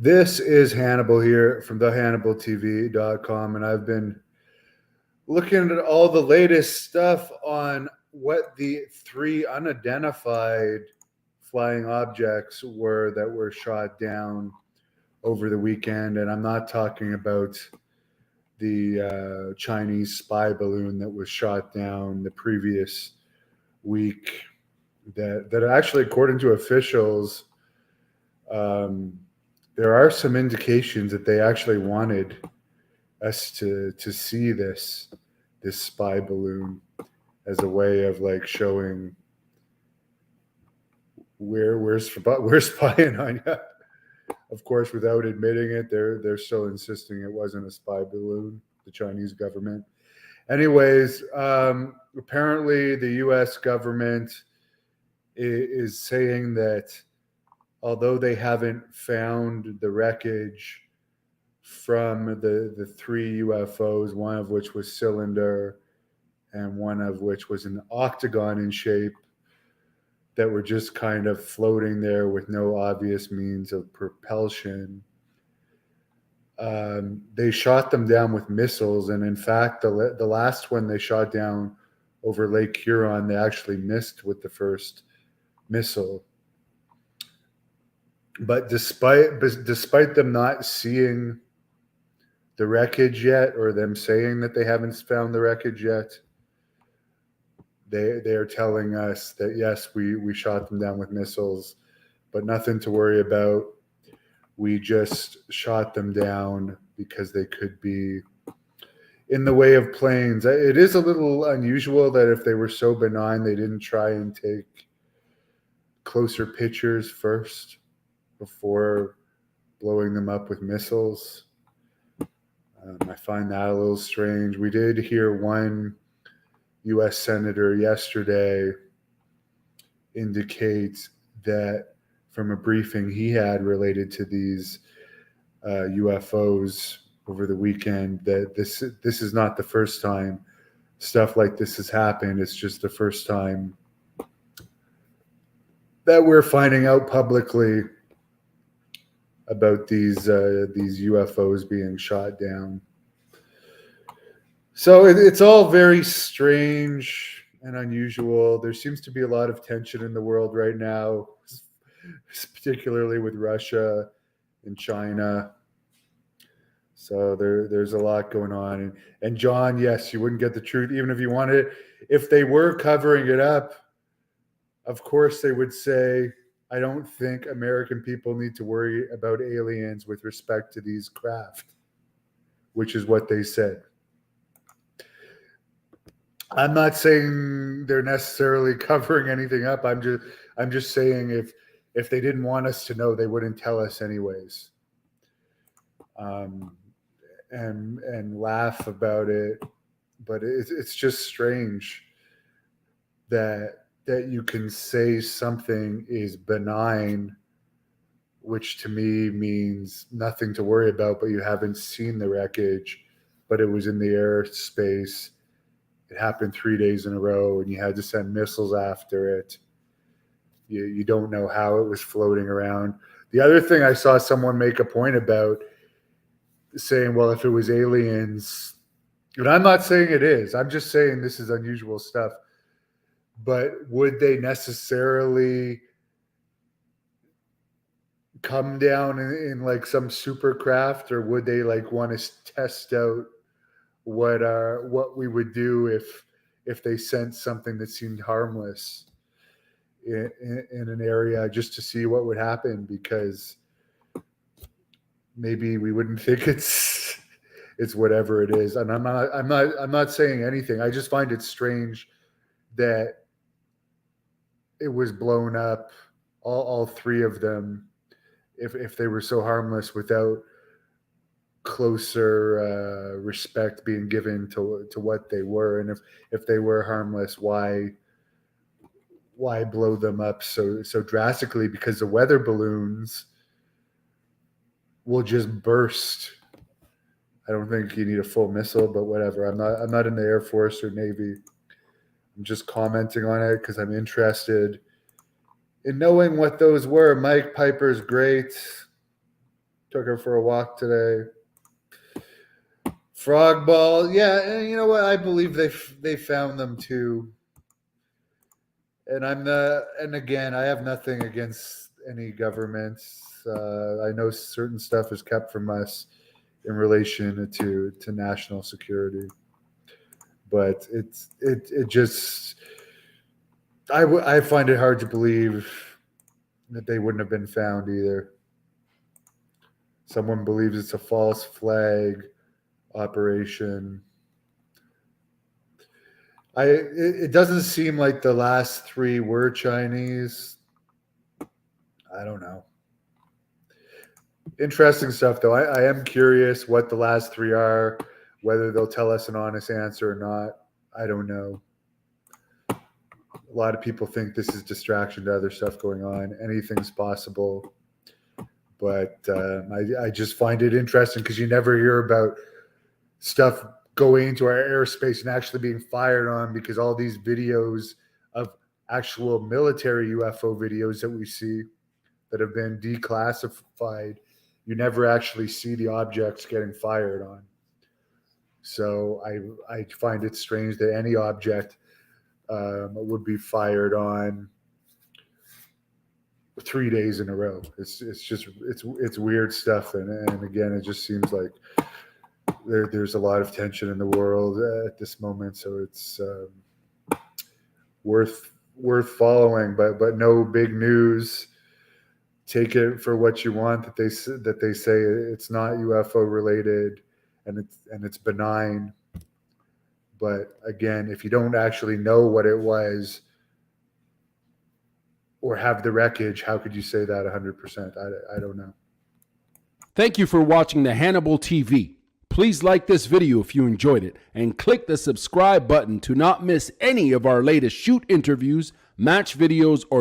This is Hannibal here from thehannibaltv.com, and I've been looking at all the latest stuff on what the three unidentified flying objects were that were shot down over the weekend. And I'm not talking about the Chinese spy balloon that was shot down the previous week. That actually, according to officials, um, there are some indications that they actually wanted us to see this spy balloon as a way of like showing we're spying on you. Of course, without admitting it, they're still insisting it wasn't a spy balloon. The Chinese government. Anyways, apparently the U.S. government is saying that although they haven't found the wreckage from the three UFOs, one of which was cylinder and one of which was an octagon in shape, that were just kind of floating there with no obvious means of propulsion. They shot them down with missiles, and in fact, the last one they shot down over Lake Huron, they actually missed with the first missile. But despite them not seeing the wreckage yet, or them saying that they haven't found the wreckage yet, they are telling us that yes, we shot them down with missiles, but nothing to worry about. We just shot them down because they could be in the way of planes. It is a little unusual that if they were so benign, they didn't try and take closer pictures first before blowing them up with missiles. I find that a little strange. We did hear one U.S. Senator yesterday indicate that from a briefing he had related to these UFOs over the weekend, that this is not the first time stuff like this has happened. It's just the first time that we're finding out publicly about these UFOs being shot down. So it's all very strange and unusual. There seems to be a lot of tension in the world right now, particularly with Russia and China. So there's a lot going on. And John, yes, you wouldn't get the truth even if you wanted it. If they were covering it up, of course they would say, I don't think American people need to worry about aliens with respect to these craft, which is what they said. I'm not saying they're necessarily covering anything up. I'm just saying if they didn't want us to know, they wouldn't tell us anyways. And laugh about it, but it's just strange that you can say something is benign, which to me means nothing to worry about, but you haven't seen the wreckage, but it was in the airspace. It happened 3 days in a row, and you had to send missiles after it. You don't know how it was floating around. The other thing I saw someone make a point about, saying, well, if it was aliens, and I'm not saying it is, I'm just saying this is unusual stuff, but would they necessarily come down in like some supercraft, or would they like want to test out what we would do if they sent something that seemed harmless in an area, just to see what would happen? Because maybe we wouldn't think it's whatever it is. And I'm not saying anything. I just find it strange that it was blown up, all three of them, if they were so harmless, without closer respect being given to what they were. And if they were harmless, why blow them up so drastically? Because the weather balloons will just burst. I don't think you need a full missile, but whatever. I'm not in the Air Force or Navy. I'm just commenting on it because I'm interested in knowing what those were. Mike Piper's great. Took her for a walk today. Frog ball, yeah, and you know what? I believe they found them too. And and again, I have nothing against any governments. I know certain stuff is kept from us in relation to national security, but it just I find it hard to believe that they wouldn't have been found either. Someone believes it's a false flag operation. It doesn't seem like the last three were Chinese. I don't know. Interesting stuff, though. I am curious what the last three are, whether they'll tell us an honest answer or not. I don't know. A lot of people think this is distraction to other stuff going on. Anything's possible. But I just find it interesting because you never hear about stuff going into our airspace and actually being fired on, because all these videos of actual military UFO videos that we see that have been declassified, you never actually see the objects getting fired on. So I find it strange that any object would be fired on 3 days in a row. It's weird stuff, and again, it just seems like there's a lot of tension in the world at this moment, so it's worth following, but no big news. Take it for what you want that they say it's not UFO related and it's benign. But again, if you don't actually know what it was or have the wreckage, how could you say that 100%? I don't know. Thank you for watching the Hannibal TV. Please like this video if you enjoyed it and click the subscribe button to not miss any of our latest shoot interviews, match videos, or